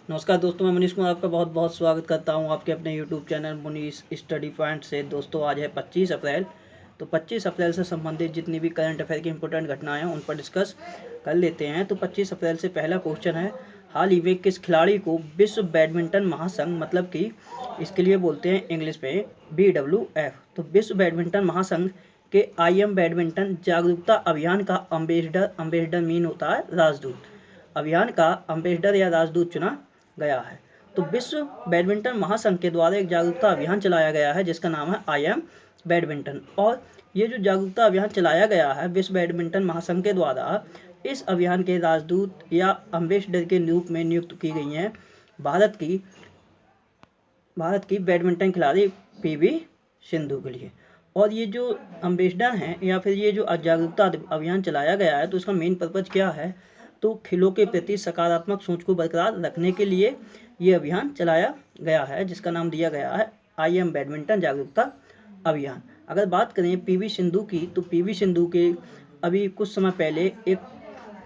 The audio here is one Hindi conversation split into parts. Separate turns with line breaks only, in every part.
नमस्कार दोस्तों, मैं मनीष कुमार आपका बहुत बहुत स्वागत करता हूं आपके अपने YouTube channel Munish study point से। दोस्तों आज है 25 अप्रैल। तो 25 अप्रैल से संबंधित जितनी भी करंट अफेयर की इंपॉर्टेंट घटनाएं हैं उन पर डिस्कस कर लेते हैं। तो 25 अप्रैल से पहला क्वेश्चन है, हाल ही में किस खिलाड़ी को विश्व बैडमिंटन महासंघ मतलब कि इसके लिए बोलते हैं इंग्लिश में BWF, तो विश्व बैडमिंटन महासंघ के IM बैडमिंटन जागरूकता अभियान का अम्बेसडर मीन होता है राजदूत, अभियान का अम्बेसडर या राजदूत चुना गया है। तो विश्व बैडमिंटन महासंघ के द्वारा एक जागरूकता अभियान चलाया गया है जिसका नाम है IM बैडमिंटन। और ये जो जागरूकता अभियान चलाया गया है विश्व बैडमिंटन महासंघ के द्वारा, इस अभियान के राजदूत या अम्बेसडर के रूप में नियुक्त की गई हैं भारत की बैडमिंटन खिलाड़ी PV सिंधु के लिए। और ये जो अम्बेसडर हैं या फिर ये जो जागरूकता अभियान चलाया गया है तो इसका मेन पर्पज़ क्या है, तो खेलों के प्रति सकारात्मक सोच को बरकरार रखने के लिए ये अभियान चलाया गया है जिसका नाम दिया गया है IM बैडमिंटन जागरूकता अभियान। अगर बात करें PV सिंधु की, तो PV सिंधु के अभी कुछ समय पहले एक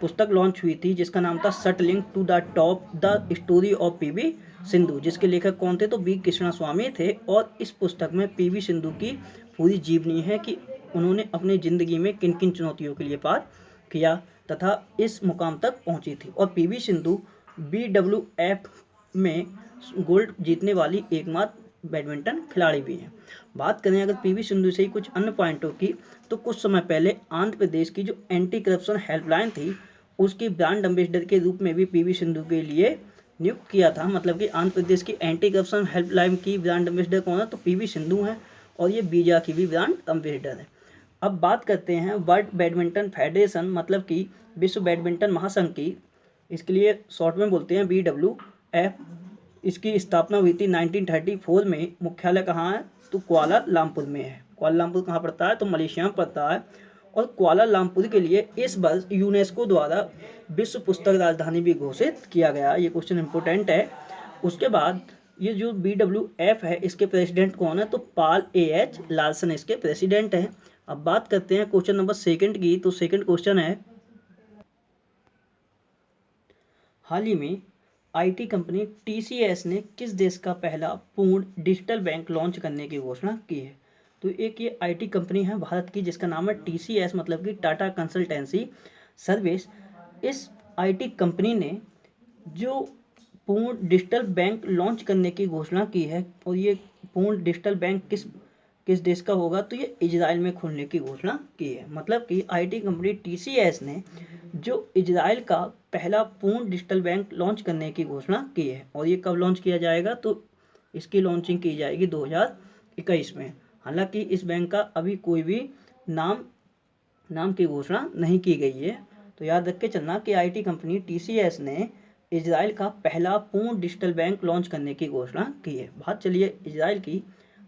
पुस्तक लॉन्च हुई थी जिसका नाम था shuttling to the top the story of PV Sindhu, जिसके लेखक कौन थे, तो B कृष्णास्वामी थे। और इस पुस्तक में PV सिंधु की पूरी जीवनी है कि उन्होंने अपनी ज़िंदगी में किन किन चुनौतियों के लिए पार किया तथा इस मुकाम तक पहुंची थी। और PV सिंधु BWF में गोल्ड जीतने वाली एकमात्र बैडमिंटन खिलाड़ी भी हैं। बात करें अगर PV सिंधु से ही कुछ अन्य पॉइंटों की, तो कुछ समय पहले आंध्र प्रदेश की जो एंटी करप्शन हेल्पलाइन थी उसकी ब्रांड एम्बेसडर के रूप में भी PV सिंधु के लिए नियुक्त किया था। मतलब कि आंध्र प्रदेश की एंटी करप्शन हेल्पलाइन की ब्रांड एम्बेसडर कौन है, तो PV सिंधु हैं। और ये बीजा की भी ब्रांड एम्बेसडर है। अब बात करते हैं वर्ल्ड बैडमिंटन फेडरेशन मतलब कि विश्व बैडमिंटन महासंघ की, इसके लिए शॉर्ट में बोलते हैं BWF। इसकी स्थापना हुई थी 1934 में। मुख्यालय कहाँ है, तो कुआलालंपुर में है। कुआलालंपुर कहाँ पड़ता है, तो मलेशिया में पड़ता है। और कुआलालंपुर के लिए इस वर्ष यूनेस्को द्वारा विश्व पुस्तक राजधानी भी घोषित किया गया। ये क्वेश्चन इंपॉर्टेंट है। उसके बाद ये जो BWF है इसके प्रेसिडेंट कौन है, तो पॉल AH लार्सन इसके प्रेसिडेंट हैं। अब बात करते हैं क्वेश्चन नंबर सेकंड की। तो सेकंड क्वेश्चन है, हाल ही में IT कंपनी TCS ने किस देश का पहला पूर्ण डिजिटल बैंक लॉन्च करने की घोषणा की है। तो एक ये IT कंपनी है भारत की जिसका नाम है TCS मतलब कि टाटा कंसल्टेंसी सर्विस। इस IT कंपनी ने जो पूर्ण डिजिटल बैंक लॉन्च करने की घोषणा की है, और ये पूर्ण डिजिटल बैंक किस देश का होगा, तो ये इजराइल में खोलने की घोषणा की है। मतलब कि IT कंपनी TCS ने जो इजराइल का पहला पूर्ण डिजिटल बैंक लॉन्च करने की घोषणा की है। और ये कब लॉन्च किया जाएगा, तो इसकी लॉन्चिंग की जाएगी 2021 में। हालांकि इस बैंक का अभी कोई भी नाम की घोषणा नहीं की गई है। तो याद रख के चलना कि IT कंपनी TCS ने इजराइल का पहला पूर्ण डिजिटल बैंक लॉन्च करने की घोषणा की है। बात चलिए इजराइल की,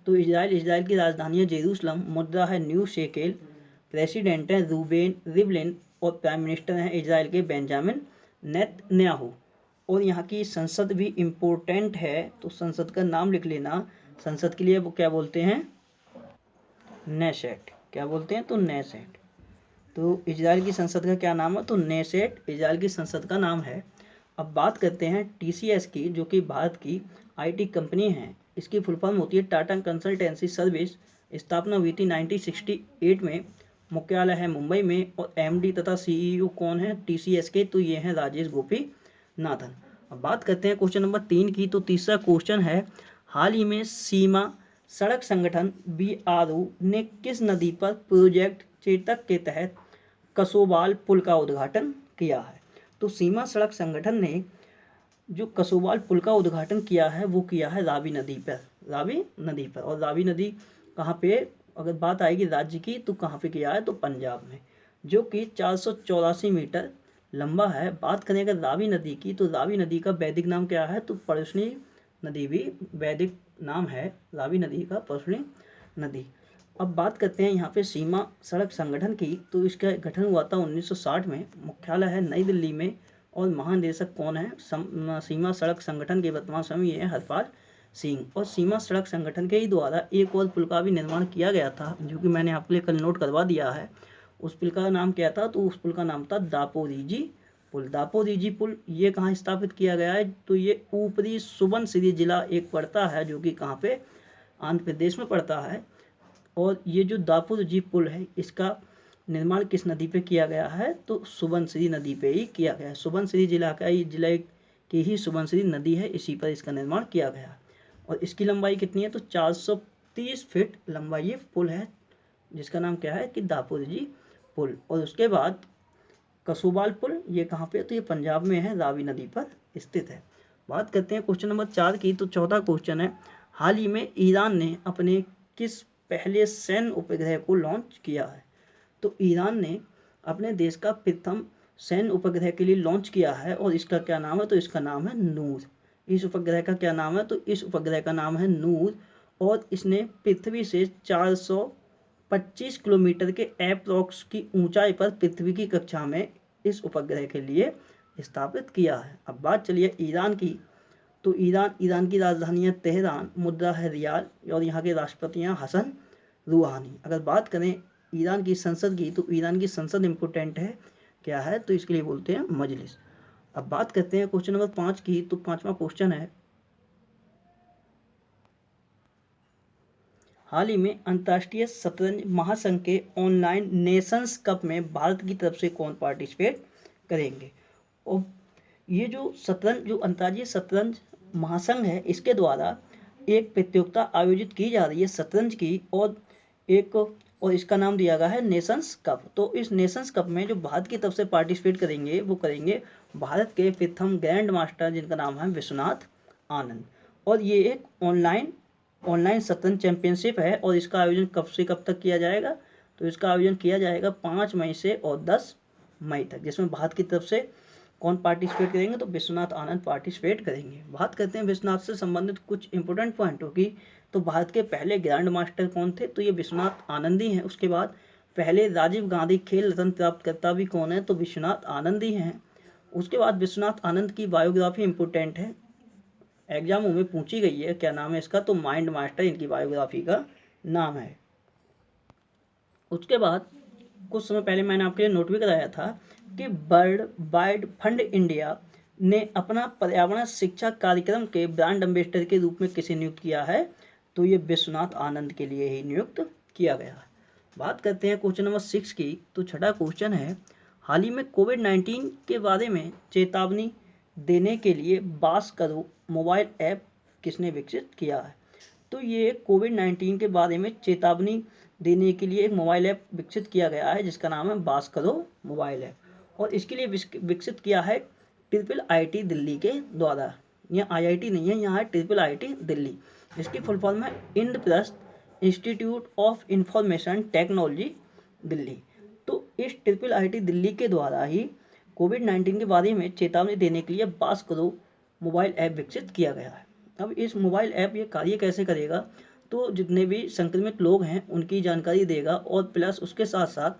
तो इजराइल की राजधानी है जेरूसलम, मुद्रा है न्यू शेकेल, प्रेसिडेंट हैं रूबेन रिवलिन और प्राइम मिनिस्टर हैं इजराइल के बेंजामिन नेतन्याहू। और यहाँ की संसद भी इम्पोर्टेंट है, तो संसद का नाम लिख लेना। संसद के लिए वो क्या बोलते हैं, नेसेट। क्या बोलते हैं, तो नेसेट। तो इजराइल की संसद का क्या नाम है, तो नेसेट इजराइल की संसद का नाम है। अब बात करते हैं TCS की, जो कि भारत की IT कंपनी है। इसकी फुल फॉर्म होती है टाटा कंसल्टेंसी सर्विस। स्थापना हुई थी 1968 में। मुख्यालय है मुंबई में। और MD तथा CEO कौन है TCS के, तो ये हैं राजेश गोपीनाथन। अब बात करते हैं क्वेश्चन नंबर 3 की। तो तीसरा क्वेश्चन है, हाल ही में सीमा सड़क संगठन BRO ने किस नदी पर प्रोजेक्ट चेतक के तहत कसोबाल पुल का उद्घाटन किया है। तो सीमा सड़क संगठन ने जो कसोबाल पुल का उद्घाटन किया है वो किया है रावी नदी पर। और रावी नदी कहाँ पे, अगर बात आएगी राज्य की, तो कहाँ पे किया है, तो पंजाब में, जो कि 484 मीटर लंबा है। बात करें अगर रावी नदी की, तो रावी नदी का वैदिक नाम क्या है, तो परसनी नदी भी वैदिक नाम है रावी नदी का, परसनी नदी। अब बात करते हैं यहाँ पे सीमा सड़क संगठन की। तो इसका गठन हुआ था 1960 में। मुख्यालय है नई दिल्ली में। और महानिदेशक कौन है, सीमा सड़क संगठन के वर्तमान समय ये है हरपाल सिंह। और सीमा सड़क संगठन के ही द्वारा एक और पुल का भी निर्माण किया गया था, जो कि मैंने आपके लिए कल नोट करवा दिया है। उस पुल का नाम क्या था, तो उस पुल का नाम था दापोरिजी पुल। दापोरिजो पुल ये कहाँ स्थापित किया गया है, तो ये ऊपरी सुबनसिरी जिला एक पड़ता है जो कि कहाँ पे, आंध्र प्रदेश में पड़ता है। और ये जो दापोरिजो पुल है इसका निर्माण किस नदी पे किया गया है, तो सुबनसिरी नदी पे ही किया गया है। सुबनसिरी जिला का ही, जिला की ही सुबनसिरी नदी है, इसी पर इसका निर्माण किया गया। और इसकी लंबाई कितनी है, तो 430 फीट लंबाई ये पुल है, जिसका नाम क्या है कि दापोरिजो पुल। और उसके बाद कसोबाल पुल, ये कहाँ पे, तो ये पंजाब में है, रावी नदी पर स्थित है। बात करते हैं क्वेश्चन नंबर 4 की, तो चौथा क्वेश्चन है, हाल ही में ईरान ने अपने किस पहले सैन्य उपग्रह को लॉन्च किया है। तो ईरान ने अपने देश का प्रथम सैन्य उपग्रह के लिए लॉन्च किया है, और इसका क्या नाम है, तो इसका नाम है नूर। इस उपग्रह का क्या नाम है, तो इस उपग्रह का नाम है नूर। और इसने पृथ्वी से 425 किलोमीटर के एप्रॉक्स की ऊंचाई पर पृथ्वी की कक्षा में इस उपग्रह के लिए स्थापित किया है। अब बात चलिए ईरान की, तो ईरान की राजधानी है तेहरान, मुद्रा है रियाल, और यहाँ के राष्ट्रपति हैं हसन रूहानी। अगर बात करें ईरान की संसद की, तो ईरान की संसद इम्पोर्टेंट है, क्या है, तो इसके लिए बोलते हैं मजलिस। अब बात करते हैं क्वेश्चन नंबर 5 की, तो पांचवा क्वेश्चन है, हाल ही में अंतर्राष्ट्रीय शतरंज महासंघ के ऑनलाइन नेशंस कप में भारत की तरफ से कौन पार्टिसिपेट करेंगे। और ये जो शतरंज, जो अंतर्राष्ट्रीय शतरंज महासंघ है, इसके द्वारा एक प्रतियोगिता आयोजित की जा रही है शतरंज की, और इसका नाम दिया गया है नेशंस कप। तो इस नेशंस कप में जो भारत की तरफ से पार्टिसिपेट करेंगे वो करेंगे भारत के प्रथम ग्रैंड मास्टर, जिनका नाम है विश्वनाथ आनंद। और ये एक ऑनलाइन शतरंज चैंपियनशिप है, और इसका आयोजन कब से कब तक किया जाएगा, तो इसका आयोजन किया जाएगा 5 मई से और 10 मई तक, जिसमें भारत की तरफ से कौन पार्टिसिपेट करेंगे, तो विश्वनाथ आनंद पार्टिसिपेट करेंगे। बात करते हैं विश्वनाथ से संबंधित कुछ इंपॉर्टेंट पॉइंटों की, तो भारत के पहले ग्रैंड मास्टर कौन थे, तो ये विश्वनाथ आनंद ही हैं। उसके बाद पहले राजीव गांधी खेल रत्न प्राप्तकर्ता भी कौन है, तो विश्वनाथ आनंद ही हैं। उसके बाद विश्वनाथ आनंद की बायोग्राफी इंपॉर्टेंट है, एग्जामों में पूछी गई है, क्या नाम है इसका, तो माइंड मास्टर इनकी बायोग्राफी का नाम है। उसके बाद कुछ समय पहले मैंने आपके लिए नोट भी कराया था कि वर्ल्ड वाइड फंड इंडिया ने अपना पर्यावरण शिक्षा कार्यक्रम के ब्रांड एम्बेसडर के रूप में किसे नियुक्त किया है, तो ये विश्वनाथ आनंद के लिए ही नियुक्त किया गया है। बात करते हैं क्वेश्चन नंबर 6 की, तो छठा क्वेश्चन है, हाल ही में कोविड-19 के बारे में चेतावनी देने के लिए बास करो मोबाइल ऐप किसने विकसित किया है। तो ये कोविड-19 के बारे में चेतावनी देने के लिए एक मोबाइल ऐप विकसित किया गया है, जिसका नाम है बास करो मोबाइल ऐप। और इसके लिए विकसित किया है IIIT दिल्ली के द्वारा। यहाँ IIT नहीं है, यहाँ है IIIT दिल्ली। इसकी फुल फॉर्म है Indraprastha institute of information technology Delhi. तो इस IIIT दिल्ली के द्वारा ही कोविड-19 के बारे में चेतावनी देने के लिए बास करो मोबाइल ऐप विकसित किया गया है। अब इस मोबाइल ऐप ये कार्य कैसे करेगा, तो जितने भी संक्रमित लोग हैं उनकी जानकारी देगा, और प्लस उसके साथ साथ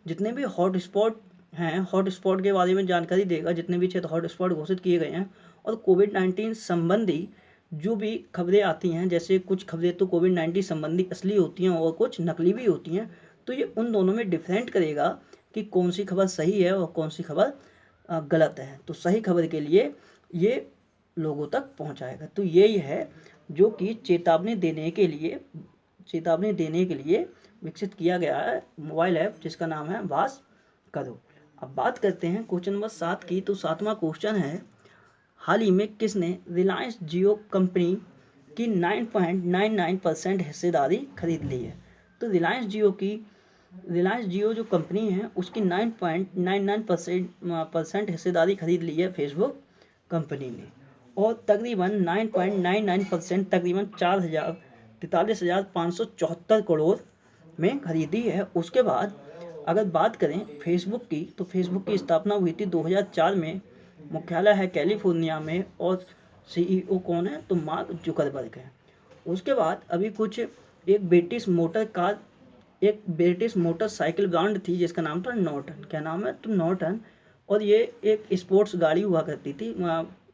जितने भी हॉटस्पॉट हैं, हॉटस्पॉट के बारे में जानकारी देगा, जितने भी क्षेत्र हॉटस्पॉट घोषित किए गए हैं। और कोविड-19 संबंधी जो भी खबरें आती हैं, जैसे कुछ खबरें तो कोविड-19 संबंधी असली होती हैं और कुछ नकली भी होती हैं, तो ये उन दोनों में डिफरेंट करेगा कि कौन सी खबर सही है और कौन सी खबर गलत है। तो सही खबर के लिए ये लोगों तक पहुंचाएगा। तो यही है जो कि चेतावनी देने के लिए विकसित किया गया है मोबाइल ऐप, जिसका नाम है बास करो। अब बात करते हैं क्वेश्चन नंबर 7 की, तो 7वां क्वेश्चन है, हाल ही में किसने रिलायंस जियो कंपनी की 9.99% हिस्सेदारी खरीद ली है। तो रिलायंस जियो जो कंपनी है उसकी 9.99% हिस्सेदारी खरीद ली है फेसबुक कंपनी ने, और तकरीबन 9.99% तकरीबन 43,574 करोड़ में खरीदी है। उसके बाद अगर बात करें फेसबुक की, तो फेसबुक की स्थापना हुई थी 2004 में, मुख्यालय है कैलिफोर्निया में, और CEO कौन है, तो मार्क जुकरबर्ग है। उसके बाद अभी कुछ एक ब्रिटिश मोटरसाइकिल ब्रांड थी जिसका नाम था नॉर्टन। क्या नाम है, तो नॉर्टन। और ये एक स्पोर्ट्स गाड़ी हुआ करती थी,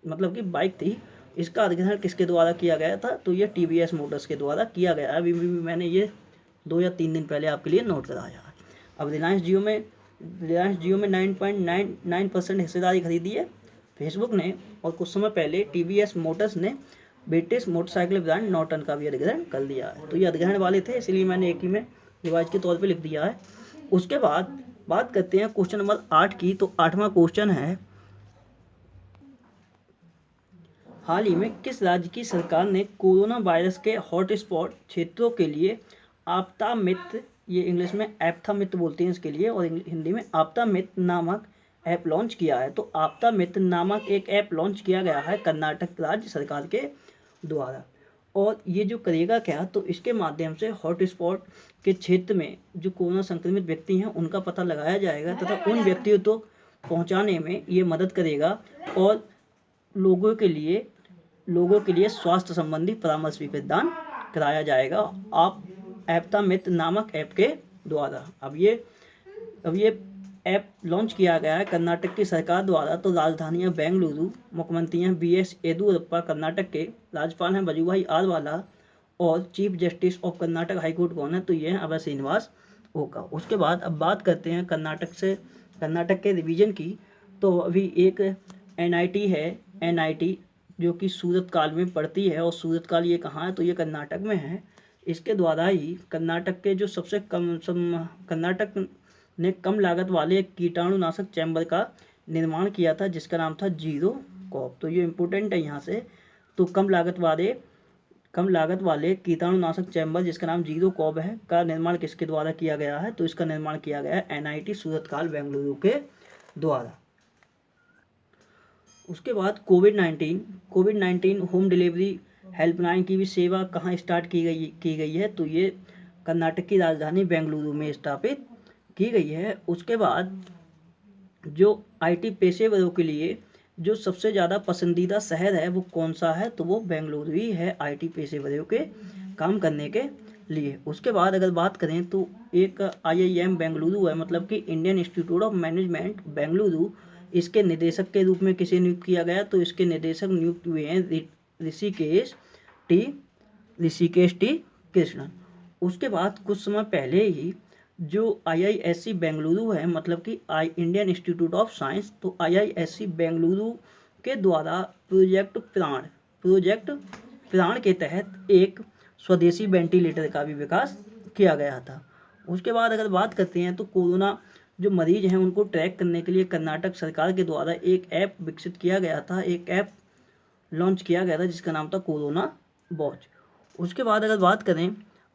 मतलब कि बाइक थी। इसका अधिग्रहण किसके द्वारा किया गया था, तो ये TVS मोटर्स के द्वारा किया गया। अभी भी मैंने ये 2 या 3 दिन पहले आपके लिए नोट कराया है। अब रिलायंस जियो में रिलायंस जियो में 9.99% हिस्सेदारी खरीदी है फेसबुक ने। और कुछ समय पहले टीवीएस मोटर्स ने ब्रिटिश मोटरसाइकिल ब्रांड नॉर्टन का भी अधिग्रहण कर लिया है। तो ये अधिग्रहण वाले थे, इसलिए मैंने एक ही में रिवाइज के तौर पे लिख दिया है। उसके बाद बात करते हैं क्वेश्चन नंबर 8 की। तो 8वां क्वेश्चन है, हाल ही में किस राज्य की सरकार ने कोरोना वायरस के हॉटस्पॉट क्षेत्रों के लिए आपदा मित्र, ये इंग्लिश में एप्था मित्र बोलते हैं इसके लिए, और हिंदी में आपदा मित्र नामक ऐप लॉन्च किया है। तो आपदा मित्र नामक एक ऐप लॉन्च किया गया है कर्नाटक राज्य सरकार के द्वारा। और ये जो करेगा क्या, तो इसके माध्यम से हॉटस्पॉट के क्षेत्र में जो कोरोना संक्रमित व्यक्ति हैं उनका पता लगाया जाएगा तथा उन व्यक्तियों तक पहुंचाने में ये मदद करेगा और लोगों के लिए स्वास्थ्य संबंधी परामर्श भी प्रदान कराया जाएगा आप एप्था मित्र नामक ऐप के द्वारा। अब ये ऐप लॉन्च किया गया है कर्नाटक की सरकार द्वारा। तो राजधानी बेंगलुरु, मुख्यमंत्री हैं BS येदियुरप्पा, कर्नाटक के राज्यपाल हैं वजुभाई आरवाला, और chief justice of Karnataka high court कौन है, तो ये हैं अभय श्रीनिवास ओका। उसके बाद अब बात करते हैं कर्नाटक के रिवीजन की। तो अभी एक NIT है, NIT जो कि सूरतकाल में पड़ती है, और सूरतकाल ये कहाँ है, तो ये कर्नाटक में है। इसके द्वारा ही कर्नाटक के जो कर्नाटक ने कम लागत वाले एक कीटाणुनाशक चैम्बर का निर्माण किया था जिसका नाम था जीरो कॉप। तो ये इम्पोर्टेंट है यहाँ से। तो कम लागत वाले कीटाणुनाशक चैम्बर जिसका नाम जीरो कॉप है का निर्माण किसके द्वारा किया गया है, तो इसका निर्माण किया गया है NIT सूरतकाल बेंगलुरु के द्वारा। उसके बाद कोविड-19 होम डिलीवरी हेल्पलाइन की भी सेवा कहाँ स्टार्ट की गई है, तो ये कर्नाटक की राजधानी बेंगलुरु में स्थापित की गई है। उसके बाद जो IT पेशेवरों के लिए जो सबसे ज़्यादा पसंदीदा शहर है वो कौन सा है, तो वो बेंगलुरु ही है IT पेशेवरों के काम करने के लिए। उसके बाद अगर बात करें तो एक IIM बेंगलुरु है, मतलब कि Indian institute of management Bengaluru. इसके निदेशक के रूप में किसे नियुक्त किया गया, तो इसके निदेशक नियुक्त हुए हैं ऋषिकेश टी कृष्णन। उसके बाद कुछ समय पहले ही जो IISc बेंगलुरु है, मतलब कि इंडियन इंस्टीट्यूट ऑफ साइंस, तो IISc बेंगलुरु के द्वारा प्रोजेक्ट प्राण के तहत एक स्वदेशी वेंटिलेटर का भी विकास किया गया था। उसके बाद अगर बात करते हैं तो कोरोना जो मरीज हैं उनको ट्रैक करने के लिए कर्नाटक सरकार के द्वारा एक ऐप विकसित किया गया था, एक ऐप लॉन्च किया गया था जिसका नाम था कोरोना वॉच। उसके बाद अगर बात करें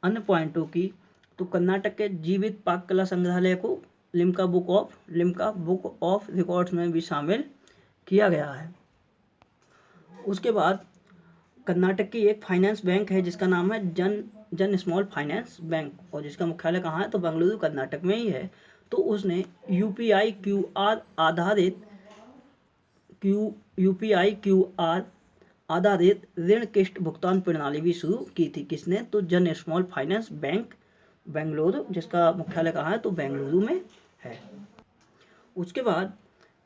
अन्य पॉइंटों की, तो कर्नाटक के जीवित पाक कला संग्रहालय को लिम्का बुक ऑफ रिकॉर्ड्स में भी शामिल किया गया है। उसके बाद कर्नाटक की एक फाइनेंस बैंक है जिसका नाम है जन स्मॉल फाइनेंस बैंक, और जिसका मुख्यालय कहाँ है, तो बेंगलुरु कर्नाटक में ही है। तो उसने UPI QR आधारित ऋण किस्त भुगतान प्रणाली भी शुरू की थी। किसने, तो जन स्मॉल फाइनेंस बैंक बेंगलुरु, जिसका मुख्यालय कहाँ है, तो बेंगलुरु में है। उसके बाद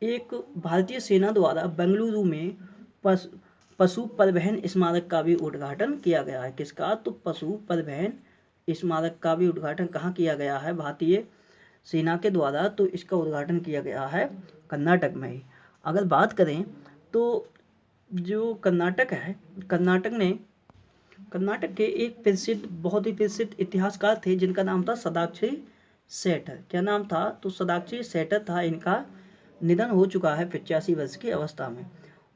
एक भारतीय सेना द्वारा बेंगलुरु में पशु परिवहन स्मारक का भी उद्घाटन किया गया है। किसका, तो पशु परिवहन स्मारक का भी उद्घाटन कहाँ किया गया है, भारतीय सेना के द्वारा। तो इसका उद्घाटन किया गया है कर्नाटक में ही। अगर बात करें तो जो कर्नाटक है, कर्नाटक के एक बहुत ही प्रसिद्ध इतिहासकार थे जिनका नाम था सदाक्षी सेठर। क्या नाम था, तो सदाक्षी सेठर था। इनका निधन हो चुका है 85 वर्ष की अवस्था में।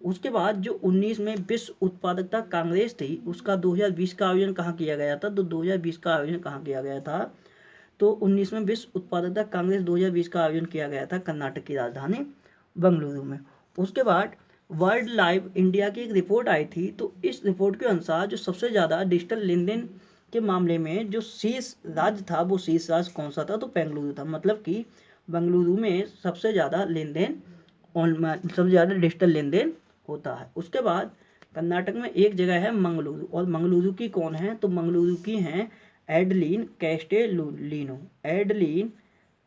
उसके बाद जो 19 में विश्व उत्पादकता कांग्रेस थी उसका 2020 का आयोजन कहाँ किया गया था, तो 2020 का आयोजन कहाँ किया गया था, तो 19 में विश्व उत्पादकता कांग्रेस 2020 का आयोजन किया गया था कर्नाटक की राजधानी बेंगलुरु में। उसके बाद वर्ल्ड लाइव इंडिया की एक रिपोर्ट आई थी। तो इस रिपोर्ट के अनुसार जो सबसे ज़्यादा डिजिटल लेन देन के मामले में जो शीर्ष राज्य था, वो शीर्ष राज्य कौन सा था, तो बेंगलुरु था। मतलब कि बेंगलुरु में सबसे ज़्यादा डिजिटल लेन देन होता है। उसके बाद कर्नाटक में एक जगह है मंगलुरु, और मंगलुरु की कौन है, तो मंगलुरु की हैं एडलिन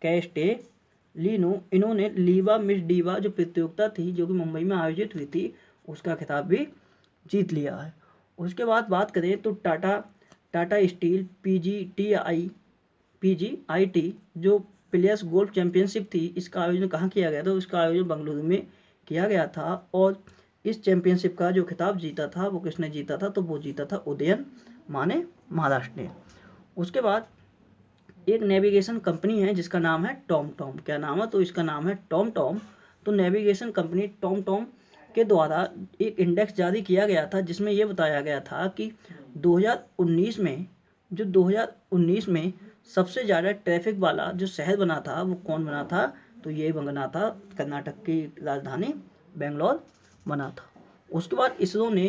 कैस्टेलिनो। इन्होंने लीवा मिस डीवा जो प्रतियोगिता थी जो कि मुंबई में आयोजित हुई थी उसका खिताब भी जीत लिया है। उसके बाद बात करें तो टाटा स्टील PGIT जो प्लेयर्स गोल्फ चैंपियनशिप थी, इसका आयोजन कहाँ किया गया था? इसका आयोजन बेंगलुरु में किया गया था। और इस चैंपियनशिप का जो खिताब जीता था वो किसने जीता था? तो वो जीता था उदयन माने महाराष्ट्र ने। उसके बाद एक नेविगेशन कंपनी है जिसका नाम है टॉम टॉम। क्या नाम है? तो इसका नाम है टॉम टॉम। तो नेविगेशन कंपनी टॉम टॉम के द्वारा एक इंडेक्स जारी किया गया था जिसमें ये बताया गया था कि 2019 में सबसे ज़्यादा ट्रैफिक वाला जो शहर बना था वो कौन बना था? तो ये बना था कर्नाटक की राजधानी बेंगलोर बना था। उसके बाद इसरो ने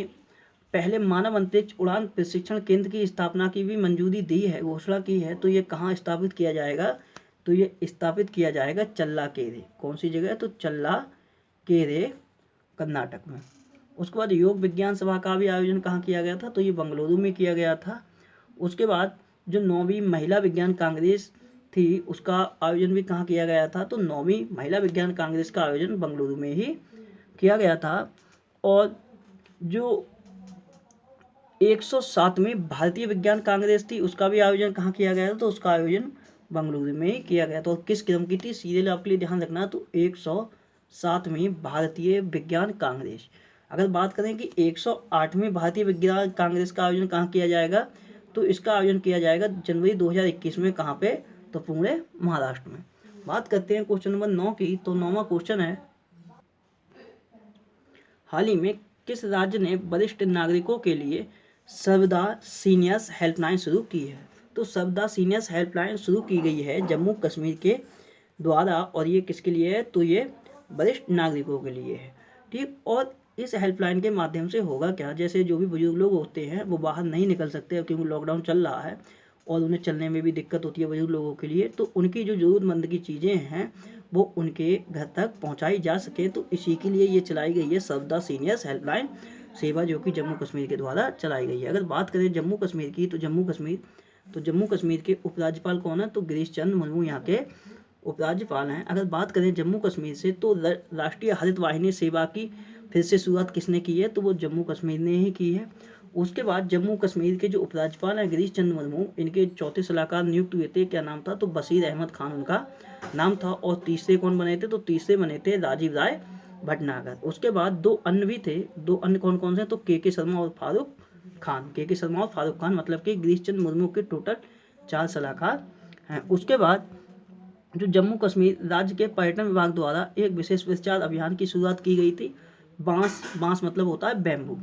पहले मानव अंतरिक्ष उड़ान प्रशिक्षण केंद्र की स्थापना की भी मंजूरी दी है, घोषणा की है। तो ये कहाँ स्थापित किया जाएगा? तो ये स्थापित किया जाएगा चल्लाकेरे। कौन सी जगह? तो चल्लाकेरे कर्नाटक में। उसके बाद योग विज्ञान सभा का भी आयोजन कहाँ किया गया था? तो ये बेंगलुरु में किया गया था। उसके बाद जो 9वीं महिला विज्ञान कांग्रेस थी उसका आयोजन भी कहाँ किया गया था? तो 9वीं महिला विज्ञान कांग्रेस का आयोजन बेंगलुरु में ही किया गया था। और जो 107वीं भारतीय विज्ञान कांग्रेस थी उसका भी आयोजन कहाँ किया गया था? तो उसका आयोजन बेंगलुरु में ही किया गया था। और किस क्रम की थी? सीरियल आपके लिए ध्यान रखना। तो 107वीं भारतीय विज्ञान कांग्रेस। अगर बात करें कि 108वीं भारतीय विज्ञान कांग्रेस का आयोजन कहाँ किया जाएगा? तो इसका आयोजन किया जाएगा जनवरी 2021 में। कहाँ पे? तो पुणे महाराष्ट्र में। बात करते हैं क्वेश्चन नंबर 9 की। तो 9वां क्वेश्चन है, हाल ही में किस राज्य ने वरिष्ठ नागरिकों के लिए सर्वदा सीनियर्स हेल्पलाइन शुरू की है? तो सर्वदा सीनियर्स हेल्पलाइन शुरू की गई है जम्मू कश्मीर के द्वारा। और ये किसके लिए है? तो ये वरिष्ठ नागरिकों के लिए है। ठीक। और इस हेल्पलाइन के माध्यम से होगा क्या? जैसे जो भी बुजुर्ग लोग होते हैं वो बाहर नहीं निकल सकते क्योंकि लॉकडाउन चल रहा है और उन्हें चलने में भी दिक्कत होती है बुजुर्ग लोगों के लिए। तो उनकी जो ज़रूरतमंद की चीज़ें हैं वो उनके घर तक पहुंचाई जा सके। तो इसी के लिए ये चलाई गई है सर्वदा सीनियर्स हेल्पलाइन सेवा, जो कि जम्मू कश्मीर के द्वारा चलाई गई है। अगर बात करें जम्मू कश्मीर की, तो जम्मू कश्मीर के उपराज्यपाल कौन है? तो गिरीश चंद्र मुर्मू यहाँ के उपराज्यपाल हैं। अगर बात करें जम्मू कश्मीर से, तो राष्ट्रीय हरित वाहिनी सेवा की फिर से शुरुआत किसने की है? तो वो जम्मू कश्मीर ने ही की है। उसके बाद जम्मू कश्मीर के जो उपराज्यपाल हैं गिरीश चंद्र मुर्मू, इनके चौथे सलाहकार नियुक्त हुए थे। क्या नाम था? तो बशीर अहमद खान उनका नाम था। और तीसरे कौन बने थे? तो तीसरे बने थे राजीव राय भटनागर। उसके बाद दो अन्य भी थे। दो अन्य कौन कौन से? तो के शर्मा और फारूक खान। के शर्मा और फारूक खान, मतलब कि गिरीश चंद्र मुर्मू के टोटल 4 सलाहकार हैं। उसके बाद जो जम्मू कश्मीर राज्य के पर्यटन विभाग द्वारा एक विशेष प्रचार अभियान की शुरुआत की गई थी। बांस मतलब होता है बैम्बू।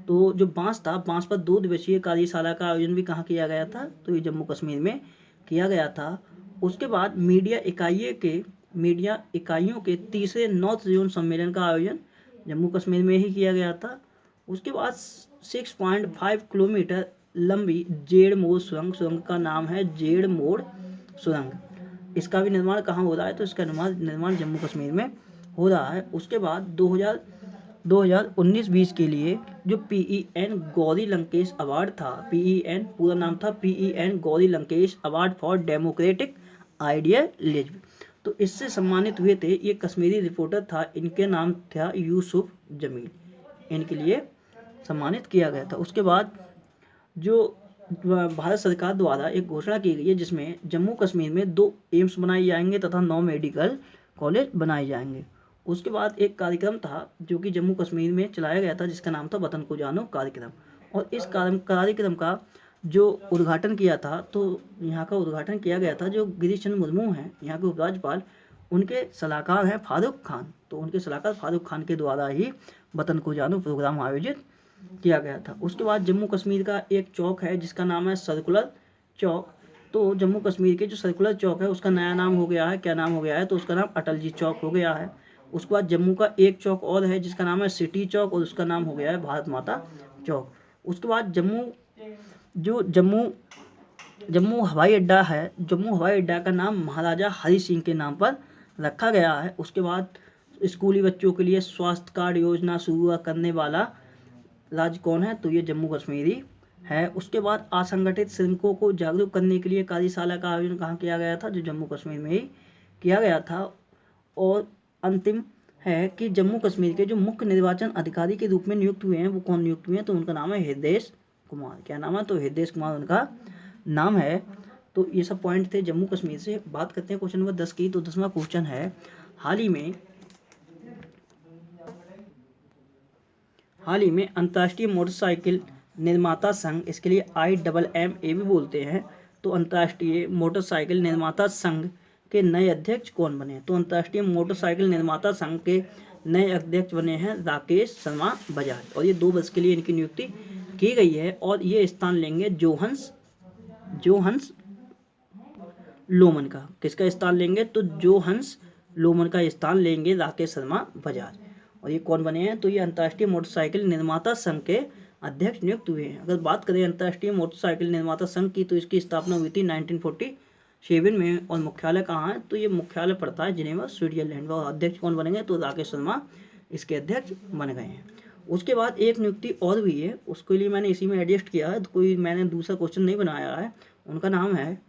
तो जो बांस था, बांस पर 2 दिवसीय कार्यशाला का आयोजन भी कहाँ किया गया था? तो ये जम्मू कश्मीर में किया गया था। उसके बाद मीडिया इकाइयों के तीसरे नॉर्थ जोन सम्मेलन का आयोजन जम्मू कश्मीर में ही किया गया था। उसके बाद 6.5 किलोमीटर लंबी जेड़ मोड़ सुरंग का नाम है जेड़ मोड़ सुरंग। इसका भी निर्माण कहाँ हो रहा है? तो इसका निर्माण जम्मू कश्मीर में हो रहा है। उसके बाद 2019-20 के लिए जो PEN गौरी लंकेश अवार्ड था, PEN पूरा नाम था PEN Gauri Lankesh award for democratic idealism, तो इससे सम्मानित हुए थे। ये कश्मीरी रिपोर्टर था, इनके नाम था यूसुफ जमील। इनके लिए सम्मानित किया गया था। उसके बाद जो भारत सरकार द्वारा एक घोषणा की गई है जिसमें जम्मू कश्मीर में 2 एम्स बनाए जाएंगे तथा 9 मेडिकल कॉलेज बनाए जाएंगे। उसके बाद एक कार्यक्रम था जो कि जम्मू कश्मीर में चलाया गया था जिसका नाम था वतन को जानो कार्यक्रम। और इस कार्यक्रम का जो उद्घाटन किया था, तो यहाँ का उद्घाटन किया गया था जो गिरीश चंद्र मुर्मू हैं यहाँ के उपराज्यपाल, उनके सलाहकार हैं फारूक खान। तो उनके सलाहकार फारूक खान के द्वारा ही वतन को जानो प्रोग्राम आयोजित किया गया था। उसके बाद जम्मू कश्मीर का एक चौक है जिसका नाम है सर्कुलर चौक। तो जम्मू कश्मीर के जो सर्कुलर चौक है उसका नया नाम हो गया है। क्या नाम हो गया है? तो उसका नाम अटल जी चौक हो गया है। उसके बाद जम्मू का एक चौक और है जिसका नाम है सिटी चौक और उसका नाम हो गया है भारत माता चौक। उसके बाद जम्मू हवाई अड्डा है, जम्मू हवाई अड्डा का नाम महाराजा हरि सिंह के नाम पर रखा गया है। उसके बाद स्कूली बच्चों के लिए स्वास्थ्य कार्ड योजना शुरू करने वाला राज्य कौन है? तो ये जम्मू कश्मीरी है। उसके बाद असंगठित श्रमिकों को जागरूक करने के लिए कार्यशाला का आयोजन कहाँ किया गया था? जो जम्मू कश्मीर में ही किया गया था। और अंतिम है कि जम्मू कश्मीर के जो मुख्य निर्वाचन अधिकारी के रूप में नियुक्त हुए हैं वो कौन नियुक्त हुए हैं? तो उनका नाम है हृदय कुमार। क्या नाम है? तो हृदय कुमार उनका नाम है। तो ये सब पॉइंट थे जम्मू कश्मीर से। बात करते हैं क्वेश्चन नंबर 10 की। तो 10वां क्वेश्चन है, हाल ही में अंतर्राष्ट्रीय मोटरसाइकिल निर्माता संघ, इसके लिए IMMA भी बोलते हैं, तो अंतर्राष्ट्रीय मोटरसाइकिल निर्माता संघ के नए अध्यक्ष कौन बने? तो अंतर्राष्ट्रीय मोटरसाइकिल निर्माता संघ के नए अध्यक्ष बने हैं राकेश शर्मा बजाज, और ये 2 वर्ष के लिए इनकी नियुक्ति की गई है, और ये स्थान लेंगे जोहन्स लोमन का। किसका स्थान लेंगे? तो जोहन्स लोमन का स्थान लेंगे राकेश शर्मा बजाज। और ये कौन बने हैं? तो ये अंतर्राष्ट्रीय मोटरसाइकिल निर्माता संघ के अध्यक्ष नियुक्त हुए हैं। अगर बात करें अंतर्राष्ट्रीय मोटरसाइकिल निर्माता संघ की, तो इसकी स्थापना हुई थी 1947 में, और मुख्यालय कहाँ है? तो ये मुख्यालय पड़ता है जिनेवा, स्विट्जरलैंड में। और अध्यक्ष कौन बनेंगे? तो राकेश शर्मा इसके अध्यक्ष बन गए हैं। उसके बाद एक नियुक्ति और हुई है, उसके लिए मैंने इसी में एडजस्ट किया है, तो कोई मैंने दूसरा क्वेश्चन नहीं बनाया है। उनका नाम है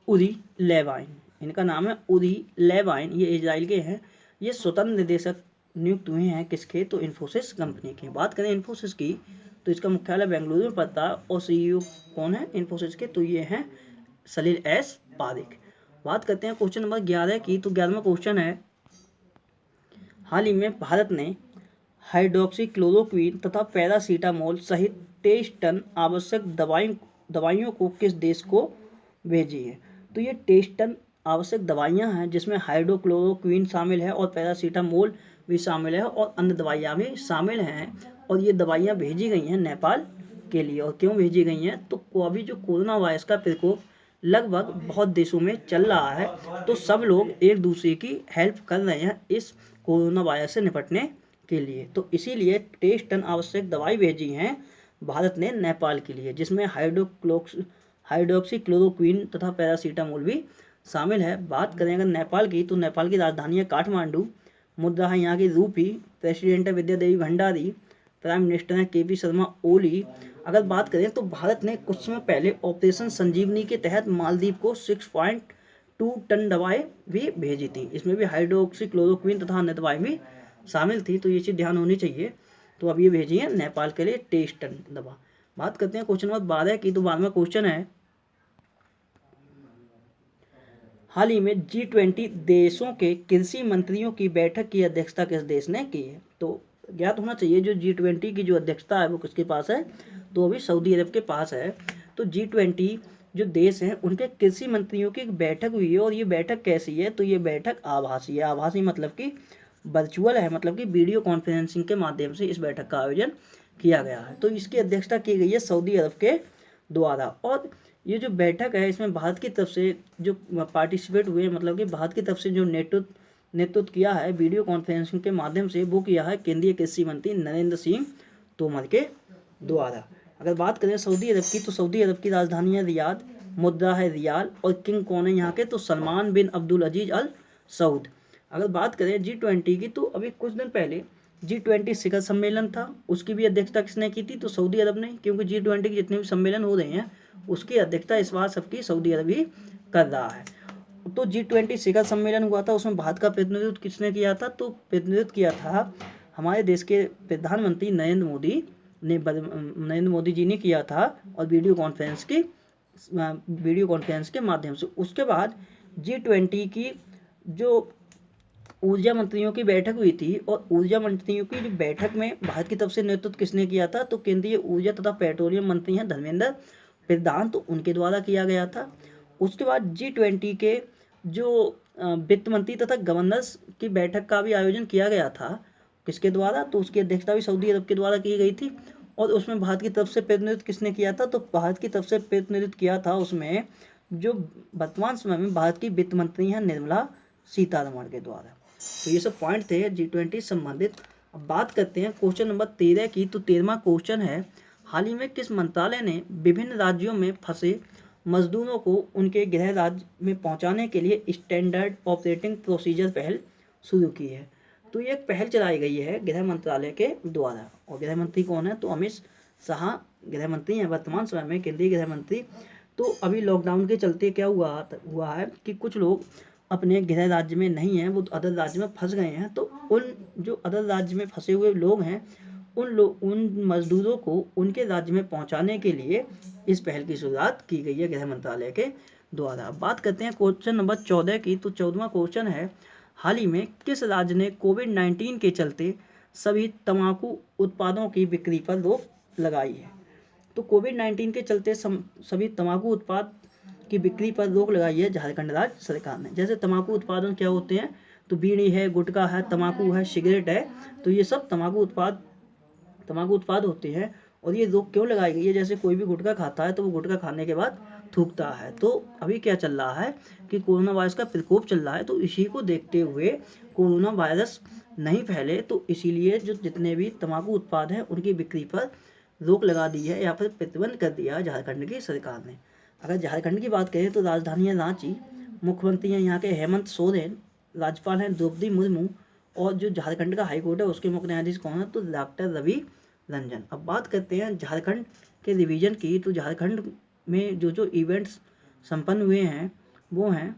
उरी लेवाइन। इनका नाम है उरी लेवाइन, ये इजराइल के हैं। ये स्वतंत्र निदेशक नियुक्त हुए हैं किसके? तो इन्फोसिस कंपनी के। बात करें इन्फोसिस की, तो इसका मुख्यालय बेंगलुरु में पड़ता है, और CEO कौन है इन्फोसिस के? तो ये हैं सलील एस पारिक। बात करते हैं क्वेश्चन नंबर 11 की। तो 11वां क्वेश्चन है, हाल ही में भारत ने हाइड्रोक्सीक्लोरोक्वीन तथा पैरासीटामोल सहित 23 टन आवश्यक दवाइयों को किस देश को भेजी है? तो ये 23 टन आवश्यक दवाइयाँ हैं, जिसमें हाइड्रोक्लोरोक्वीन शामिल है और पैरासीटामोल भी शामिल है, और अन्य दवाइयाँ भी शामिल हैं। और ये दवाइयाँ भेजी गई हैं नेपाल के लिए। और क्यों भेजी गई हैं? तो अभी जो कोरोना वायरस का प्रकोप लगभग बहुत देशों में चल रहा है, तो सब लोग एक दूसरे की हेल्प कर रहे हैं इस कोरोना वायरस से निपटने के लिए। तो इसीलिए 23 टन आवश्यक दवाई भेजी हैं भारत ने नेपाल के लिए, जिसमें हाइड्रोक्सीक्लोरोक्वीन तथा पैरासीटामोल भी शामिल है। बात करें अगर नेपाल की, तो नेपाल की राजधानी है काठमांडू, मुद्रा है यहाँ की रूपी, प्रेसिडेंट है विद्या देवी भंडारी, प्राइम मिनिस्टर है KP शर्मा ओली। अगर बात करें तो भारत ने कुछ समय पहले ऑपरेशन संजीवनी के तहत मालदीव को 6.2 टन दवाएं भी भेजी थी। इसमें भी हाइड्रोक्सीक्लोरोक्वीन तथा अन्य दवाएं भी शामिल थी, तो ये चीज़ ध्यान होनी चाहिए। तो अब ये भेजी है नेपाल के लिए 23 टन दवा। बात करते हैं क्वेश्चन नंबर 12 की। तो 12वां क्वेश्चन है, हाल ही में G20 देशों के कृषि मंत्रियों की बैठक की अध्यक्षता किस देश ने की है? तो ज्ञात होना चाहिए जो G20 की जो अध्यक्षता है वो किसके पास है? तो अभी सऊदी अरब के पास है। तो G20 जो देश हैं उनके कृषि मंत्रियों की एक बैठक हुई है, और ये बैठक कैसी है? तो ये बैठक आभासी है। आभासी मतलब कि वर्चुअल है, मतलब कि वीडियो कॉन्फ्रेंसिंग के माध्यम से इस बैठक का आयोजन किया गया है। तो इसकी अध्यक्षता की गई है सऊदी अरब के द्वारा। और ये जो बैठक है, इसमें भारत की तरफ से जो पार्टिसिपेट हुए, मतलब कि भारत की तरफ से जो नेतृत्व किया है वीडियो कॉन्फ्रेंसिंग के माध्यम से, वो किया है केंद्रीय कृषि मंत्री नरेंद्र सिंह तोमर के द्वारा। अगर बात करें सऊदी अरब की, तो सऊदी अरब की राजधानी है रियाद, मुद्रा है रियाल, और किंग कौन है यहाँ के? तो सलमान बिन अब्दुल अजीज अल सऊद। अगर बात करें G20 की, तो अभी कुछ दिन पहले G20 शिखर सम्मेलन था, उसकी भी अध्यक्षता किसने की थी? तो सऊदी अरब ने, क्योंकि G20 के जितने भी सम्मेलन हो रहे हैं उसकी अध्यक्षता इस बार सबकी सऊदी अरब ही कर रहा है। तो G20 शिखर सम्मेलन हुआ था, उसमें भारत का प्रतिनिधित्व किसने किया था? तो प्रतिनिधित्व किया था हमारे देश के प्रधानमंत्री नरेंद्र मोदी जी ने किया था, और वीडियो कॉन्फ्रेंस के माध्यम से। उसके बाद G20 की जो ऊर्जा मंत्रियों की बैठक हुई थी, और ऊर्जा मंत्रियों की जो बैठक में भारत की तरफ से नेतृत्व किसने किया था? तो केंद्रीय ऊर्जा तथा पेट्रोलियम मंत्री हैं धर्मेंद्र प्रधान, तो उनके द्वारा किया गया था। उसके बाद G20 के जो वित्त मंत्री तथा गवर्नर्स की बैठक का भी आयोजन किया गया था, किसके द्वारा? तो उसकी अध्यक्षता भी सऊदी अरब के द्वारा की गई थी, और उसमें भारत की तरफ से प्रतिनिधित्व किसने किया था? तो भारत की तरफ से प्रतिनिधित्व किया था उसमें जो वर्तमान समय में भारत की वित्त मंत्री हैं निर्मला सीतारमण के द्वारा। तो ये सब पॉइंट थे G20 संबंधित। अब बात करते हैं क्वेश्चन नंबर 13 की। तो 13वां क्वेश्चन है, हाल ही में किस मंत्रालय ने विभिन्न राज्यों में फंसे मजदूरों को उनके गृह राज्य में पहुंचाने के लिए स्टैंडर्ड ऑपरेटिंग प्रोसीजर पहल शुरू की है? तो ये एक पहल चलाई गई है गृह मंत्रालय के द्वारा, और गृह मंत्री कौन है? तो अमित शाह गृह मंत्री हैं वर्तमान समय में, केंद्रीय गृह मंत्री। तो अभी लॉकडाउन के चलते क्या हुआ है कि कुछ लोग अपने गृह राज्य में नहीं हैं, वो अदर राज्य में फंस गए हैं। तो उन जो अदर राज्य में फंसे हुए लोग हैं उन मजदूरों को उनके राज्य में पहुंचाने के लिए इस पहल की शुरुआत की गई है गृह मंत्रालय के द्वारा। बात करते हैं क्वेश्चन नंबर 14 की। तो 14वां क्वेश्चन है, हाल ही में किस राज्य ने कोविड-19 के चलते सभी तंबाकू उत्पादों की बिक्री पर रोक लगाई है? तो कोविड-19 के चलते सभी तंबाकू उत्पाद की बिक्री पर रोक लगाई है झारखंड राज्य सरकार ने। जैसे तंबाकू उत्पादन क्या होते हैं, तो बीड़ी है, गुटखा है, तंबाकू है, सिगरेट है, तो ये सब तंबाकू उत्पाद होते हैं। और ये रोक क्यों लगाई गई है? जैसे कोई भी गुटखा खाता है तो वो गुटखा खाने के बाद थूकता है। तो अभी क्या चल रहा है कि कोरोना वायरस का प्रकोप चल रहा है, तो इसी को देखते हुए कोरोना वायरस नहीं फैले, तो इसीलिए जो जितने भी तंबाकू उत्पाद हैं उनकी बिक्री पर रोक लगा दी है या फिर प्रतिबंध कर दिया है झारखंड की सरकार ने। अगर झारखंड की बात करें तो राजधानी है रांची, मुख्यमंत्री हैं यहाँ के हेमंत सोरेन, राज्यपाल हैं द्रौपदी मुर्मू, और जो झारखंड का हाईकोर्ट है उसके मुख्य न्यायाधीश कौन है? तो डॉक्टर रवि रंजन। अब बात करते हैं झारखंड के रिवीजन की। तो झारखंड में जो इवेंट्स संपन्न हुए हैं वो हैं,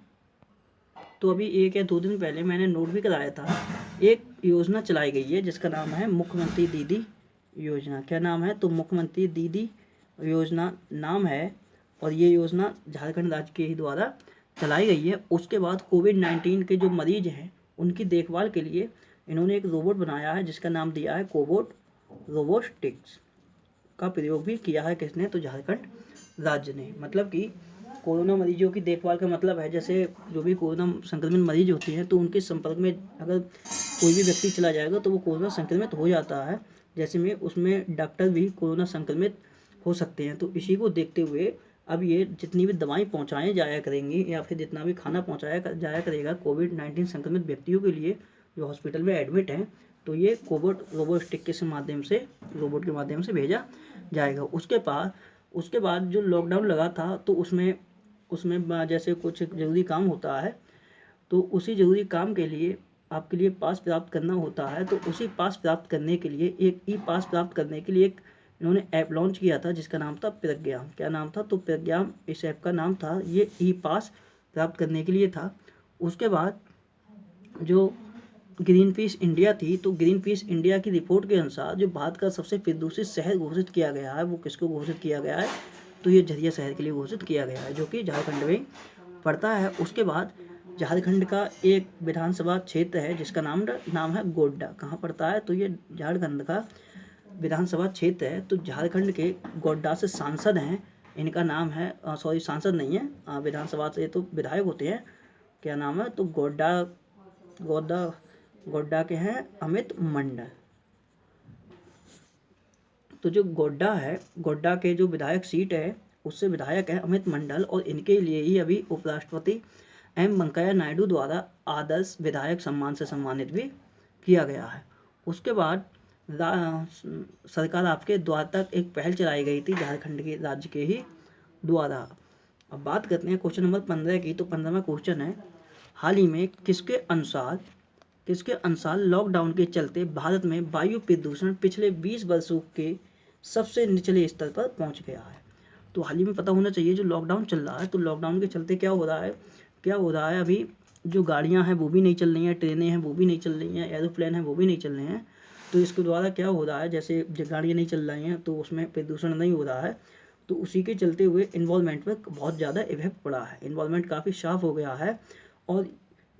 तो अभी 1 या 2 दिन पहले मैंने नोट भी कराया था, एक योजना चलाई गई है जिसका नाम है मुख्यमंत्री दीदी योजना। क्या नाम है? तो मुख्यमंत्री दीदी योजना नाम है, और ये योजना झारखंड राज्य के ही द्वारा चलाई गई है। उसके बाद कोविड-19 के जो मरीज हैं उनकी देखभाल के लिए इन्होंने एक रोबोट बनाया है जिसका नाम दिया है कोबोट रोबोटिक्स का प्रयोग भी किया है। किसने? तो झारखंड राज्य ने। मतलब कि कोरोना मरीजों की देखभाल का मतलब है, जैसे जो भी कोरोना संक्रमित मरीज होते हैं तो उनके संपर्क में अगर कोई भी व्यक्ति चला जाएगा तो वो कोरोना संक्रमित हो जाता है, जैसे में उसमें डॉक्टर भी कोरोना संक्रमित हो सकते हैं। तो इसी को देखते हुए अब ये जितनी भी दवाएं पहुंचाई जाया करेंगी या फिर जितना भी खाना पहुंचाया जाया करेगा कोविड-19 संक्रमित व्यक्तियों के लिए जो हॉस्पिटल में एडमिट हैं, तो ये कोबोट रोबोटिक के माध्यम से, रोबोट के माध्यम से भेजा जाएगा। उसके बाद जो लॉकडाउन लगा था तो उसमें जैसे कुछ ज़रूरी काम होता है, तो उसी ज़रूरी काम के लिए आपके लिए पास प्राप्त करना होता है। तो उसी पास प्राप्त करने के लिए एक ई पास प्राप्त करने के लिए एक इन्होंने ऐप लॉन्च किया था जिसका नाम था प्रज्ञाम। क्या नाम था? तो प्रज्ञाम इस ऐप का नाम था। ये ई पास प्राप्त करने के लिए था। उसके बाद जो ग्रीन पीस इंडिया थी, तो ग्रीन पीस इंडिया की रिपोर्ट के अनुसार जो भारत का सबसे प्रदूषित शहर घोषित किया गया है, वो किसको घोषित किया गया है? तो ये झरिया शहर के लिए घोषित किया गया है जो कि झारखंड में पड़ता है। उसके बाद झारखंड का एक विधानसभा क्षेत्र है जिसका नाम है गोड्डा। कहाँ पड़ता है? तो ये झारखंड का विधानसभा क्षेत्र है। तो झारखंड के गोड्डा से सांसद हैं, इनका नाम है सांसद नहीं है, विधानसभा से तो विधायक होते हैं। क्या नाम है? तो गोड्डा के हैं अमित मंडल। तो जो गोड्डा के जो विधायक सीट है उससे विधायक है अमित मंडल, और इनके लिए ही अभी उपराष्ट्रपति एम वेंकैया नायडू द्वारा आदर्श विधायक सम्मान से सम्मानित भी किया गया है। उसके बाद सरकार आपके द्वार तक एक पहल चलाई गई थी झारखंड के राज्य के ही द्वारा। अब बात करते हैं क्वेश्चन नंबर 15 की। तो 15वां क्वेश्चन है, हाल ही में किसके अनुसार लॉकडाउन के चलते भारत में वायु प्रदूषण पिछले 20 वर्षों के सबसे निचले स्तर पर पहुंच गया है? तो हाल ही में पता होना चाहिए जो लॉकडाउन चल रहा है, तो लॉकडाउन के चलते क्या हो रहा है अभी जो गाड़ियां हैं वो भी नहीं चल रही हैं, ट्रेनें हैं वो भी नहीं चल रही हैं, एरोप्लेन हैं वो भी नहीं चल रहे हैं। तो इसके द्वारा क्या हो रहा है, जैसे गाड़ियाँ नहीं चल रही हैं तो उसमें प्रदूषण नहीं हो रहा है, तो उसी के चलते हुए इन्वायरमेंट पर बहुत ज़्यादा इफेक्ट पड़ा है। इन्वायरमेंट काफ़ी साफ हो गया है, और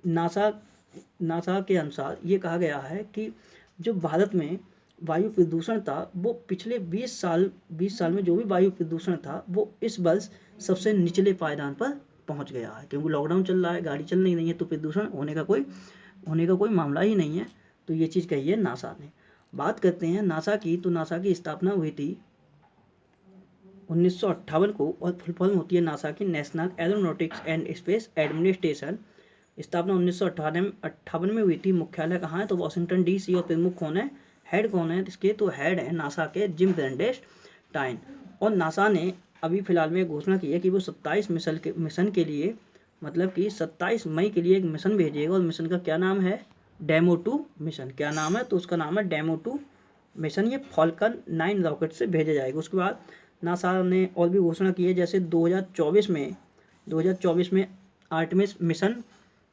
नासा के अनुसार ये कहा गया है कि जो भारत में वायु प्रदूषण था वो पिछले 20 साल में जो भी वायु प्रदूषण था वो इस वर्ष सबसे निचले पायदान पर पहुंच गया है, क्योंकि लॉकडाउन चल रहा है, गाड़ी चल नहीं रही है, तो प्रदूषण होने का कोई मामला ही नहीं है। तो ये चीज़ कही है नासा ने। बात करते हैं नासा की। तो नासा की स्थापना हुई थी 1958 को, और फुल फॉर्म होती है नासा की national aeronautics and space administration. स्थापना 1958 में हुई थी। मुख्यालय कहाँ है? तो वाशिंगटन DC। और प्रमुख हेड कौन है इसके? तो हेड है नासा के जिम ब्रेंडेस्टाइन। और नासा ने अभी फिलहाल में घोषणा की है कि वो 27 मिशन के लिए, मतलब कि 27 मई के लिए एक मिशन भेजेगा, और मिशन का क्या नाम है? Demo 2 mission. क्या नाम है? तो उसका नाम है डेमो 2 मिशन। ये फॉल्कन 9 रॉकेट से भेजा जाएगा। उसके बाद नासा ने और भी घोषणा की है, जैसे 2024 में आर्टेमिस मिशन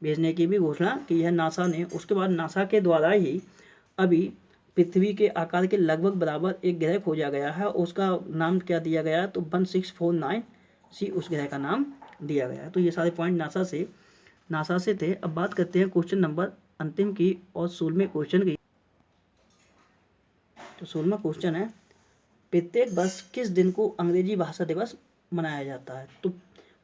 भेजने की भी घोषणा की है नासा ने। उसके बाद नासा के द्वारा ही अभी पृथ्वी के आकार के लगभग बराबर एक ग्रह खोजा गया है, उसका नाम क्या दिया गया है, तो 1649 उस ग्रह का नाम दिया गया है। तो ये सारे पॉइंट नासा से थे। अब बात करते हैं क्वेश्चन नंबर अंतिम की और 16वें क्वेश्चन की। तो 16वां क्वेश्चन है, प्रत्येक वर्ष किस दिन को अंग्रेजी भाषा दिवस मनाया जाता है। तो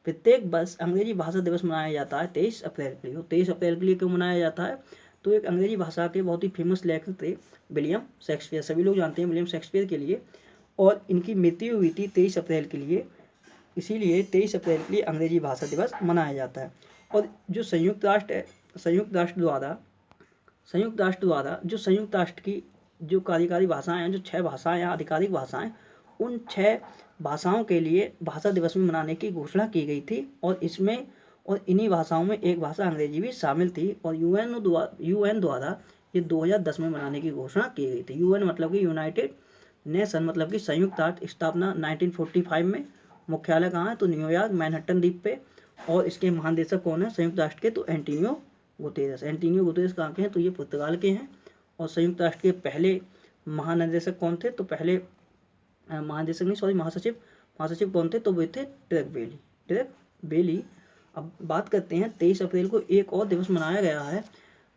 प्रत्येक वर्ष अंग्रेजी भाषा दिवस मनाया जाता है 23 अप्रैल के लिए। 23 अप्रैल के लिए क्यों मनाया जाता है, तो एक अंग्रेजी भाषा के बहुत ही फेमस लेखक थे विलियम शेक्सपियर, सभी लोग जानते हैं विलियम शेक्सपियर के लिए, और इनकी मृत्यु हुई थी 23 अप्रैल के लिए, इसीलिए 23 अप्रैल के लिए अंग्रेजी भाषा दिवस मनाया जाता है। और जो संयुक्त राष्ट्र द्वारा जो संयुक्त राष्ट्र की जो कार्यकारी भाषाएं हैं, जो 6 भाषाएं हैं आधिकारिक भाषाएं, उन 6 भाषाओं के लिए भाषा दिवस में मनाने की घोषणा की गई थी, और इन्हीं भाषाओं में एक भाषा अंग्रेजी भी शामिल थी, और यूएन द्वारा ये 2010 में मनाने की घोषणा की गई थी। यूएन मतलब कि यूनाइटेड नेशन, मतलब कि संयुक्त राष्ट्र, स्थापना 1945 में। मुख्यालय कहाँ है, तो न्यूयॉर्क मैनहट्टन द्वीप पे। और इसके महानिदेशक कौन है संयुक्त राष्ट्र के, तो एंटोनियो गुतेरेस कहाँ के हैं, तो ये पुर्तगाल के हैं। और संयुक्त राष्ट्र के पहले महानिदेशक कौन थे, तो पहले महासचिव कौन थे, तो वे थे ट्रैक बेली। अब बात करते हैं 23 अप्रैल को एक और दिवस मनाया गया है,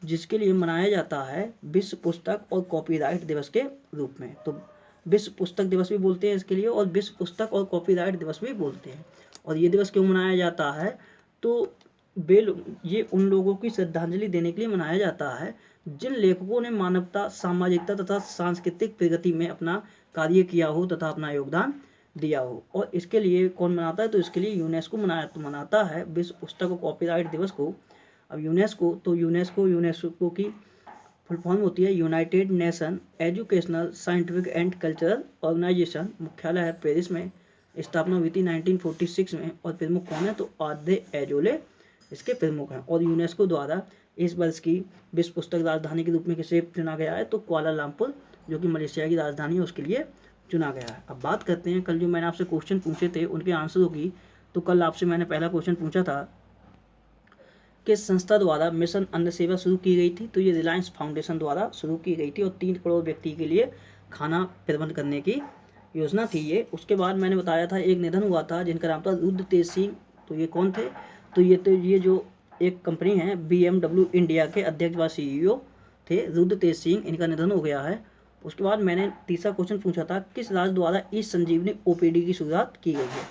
जिसके लिए मनाया जाता है विश्व पुस्तक और कॉपीराइट दिवस के रूप में। तो विश्व पुस्तक दिवस भी बोलते हैं इसके लिए, और विश्व पुस्तक और कॉपीराइट दिवस भी बोलते हैं। और ये दिवस क्यों मनाया जाता है, तो ये उन लोगों की श्रद्धांजलि देने के लिए मनाया जाता है जिन लेखकों ने मानवता, सामाजिकता तथा सांस्कृतिक प्रगति में अपना कार्य किया हो तथा अपना योगदान दिया हो। और इसके लिए कौन मनाता है, तो इसके लिए यूनेस्को मनाता है विश्व पुस्तक और कॉपीराइट दिवस को। अब यूनेस्को की फुल फॉर्म होती है United Nation educational, scientific and cultural organisation. मुख्यालय है पेरिस में, स्थापना हुई थी 1946 में। और प्रमुख कौन है, तो आद्रे एजोले इसके प्रमुख हैं। और यूनेस्को द्वारा इस वर्ष की विश्व पुस्तक राजधानी के रूप में किसे चुना गया है, तो कुआलालंपुर, जो कि मलेशिया की राजधानी है, उसके लिए चुना गया है। अब बात करते हैं कल जो मैंने आपसे क्वेश्चन पूछे थे उनके आंसरों की। तो कल आपसे मैंने पहला क्वेश्चन पूछा था, किस संस्था द्वारा मिशन अन्न सेवा शुरू की गई थी, तो ये रिलायंस फाउंडेशन द्वारा शुरू की गई थी, और 3 करोड़ व्यक्ति के लिए खाना प्रबंध करने की योजना थी ये। उसके बाद मैंने बताया था एक निधन हुआ था जिनका नाम था रुद्रतेज सिंह। तो ये कौन थे, तो ये जो एक कंपनी है BMW इंडिया के अध्यक्ष व CEO थे रुद्रतेज सिंह, इनका निधन हो गया है। उसके बाद मैंने तीसरा क्वेश्चन पूछा था, किस राज्य द्वारा ई संजीवनी OPD की शुरुआत की गई है।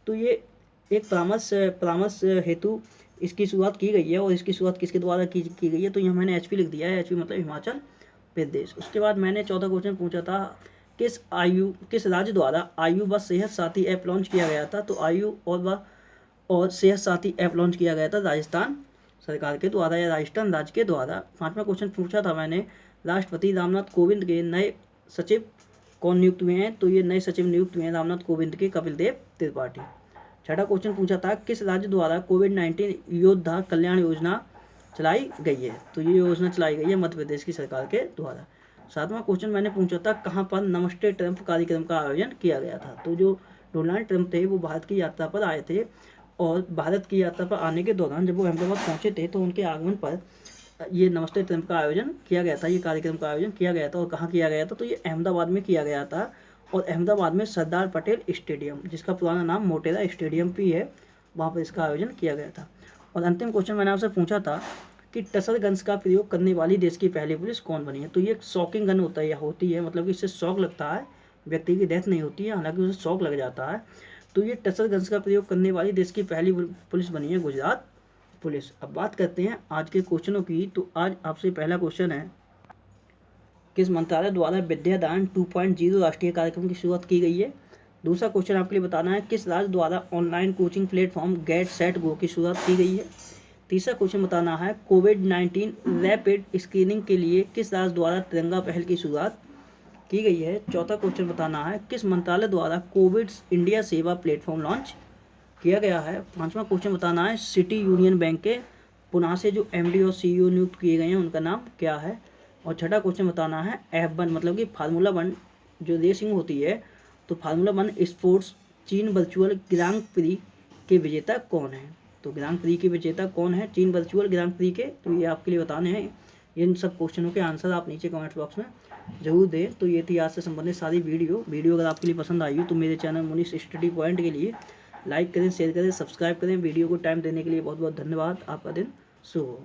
तो ये एक परामर्श हेतु इसकी शुरुआत की गई है, और इसकी शुरुआत किसके द्वारा की गई है, तो यहाँ मैंने HP लिख दिया है, HP मतलब हिमाचल प्रदेश। उसके बाद मैंने चौथा क्वेश्चन पूछा था, किस राज्य द्वारा आयु व सेहत साथी ऐप लॉन्च किया गया था। तो आयु और सेहत साथी ऐप लॉन्च किया गया था राजस्थान सरकार के द्वारा या राजस्थान राज्य के द्वारा। पांचवा क्वेश्चन पूछा था मैंने, राष्ट्रपति रामनाथ कोविंद के नए सचिव कौन नियुक्त हुए हैं। तो ये नए सचिव नियुक्त हुए हैं रामनाथ कोविंद के कपिल देव त्रिपाठी। छठा क्वेश्चन पूछा था, किस राज्य द्वारा कोविड-19 योद्धा कल्याण योजना चलाई गई है। तो ये योजना चलाई गई है मध्य प्रदेश की सरकार के द्वारा। सातवां क्वेश्चन मैंने पूछा था, कहाँ पर नमस्ते ट्रंप कार्यक्रम का आयोजन किया गया था। तो जो डोनाल्ड ट्रंप थे वो भारत की यात्रा पर आए थे, और भारत की यात्रा पर आने के दौरान जब वो अहमदाबाद पहुंचे थे तो उनके आगमन पर ये नमस्ते ट्रंप का आयोजन किया गया था, ये कार्यक्रम का आयोजन किया गया था। और कहाँ किया गया था, तो ये अहमदाबाद में किया गया था, और अहमदाबाद में सरदार पटेल स्टेडियम, जिसका पुराना नाम मोटेरा स्टेडियम भी है, वहाँ पर इसका आयोजन किया गया था। और अंतिम क्वेश्चन मैंने आपसे पूछा था कि टसर गन्स का प्रयोग करने वाली देश की पहली पुलिस कौन बनी है। तो ये शॉकिंग गन होता है या होती है, मतलब कि इससे शॉक लगता है, व्यक्ति की डेथ नहीं होती है, हालांकि उसे शॉक लग जाता है। तो ये टसर गन्स का प्रयोग करने वाली देश की पहली पुलिस बनी है गुजरात पुलिस। अब बात करते हैं आज के क्वेश्चनों की। तो आज आपसे पहला क्वेश्चन है, किस मंत्रालय द्वारा विद्यादान 2.0 राष्ट्रीय कार्यक्रम की शुरुआत की गई है। दूसरा क्वेश्चन आपके लिए बताना है, किस राज्य द्वारा online coaching platform get set go की शुरुआत की गई है। तीसरा क्वेश्चन बताना है, कोविड-19 रैपिड स्क्रीनिंग के लिए किस राज्य द्वारा तिरंगा पहल की शुरुआत की गई है। चौथा क्वेश्चन बताना है, किस मंत्रालय द्वारा कोविड इंडिया सेवा प्लेटफॉर्म लॉन्च किया गया है। पांचवा क्वेश्चन बताना है, सिटी यूनियन बैंक के पुणे से जो MD और CEO नियुक्त किए गए हैं उनका नाम क्या है। और छठा क्वेश्चन बताना है, F1 मतलब कि फार्मूला 1 जो रेसिंग होती है, तो फार्मूला 1 स्पोर्ट्स चीन वर्चुअल ग्रांड प्री के विजेता कौन है। तो ग्रांड प्री के विजेता कौन है चीन वर्चुअल ग्रांड प्री के, तो ये आपके लिए बताने हैं। इन सब क्वेश्चनों के आंसर आप नीचे कमेंट बॉक्स में ज़रूर दें। तो ये थी आज से संबंधित सारी वीडियो अगर आपके लिए पसंद आई हो तो मेरे चैनल मुनीष स्टडी पॉइंट के लिए लाइक करें, शेयर करें, सब्सक्राइब करें। वीडियो को टाइम देने के लिए बहुत बहुत धन्यवाद। आपका दिन शुभ हो।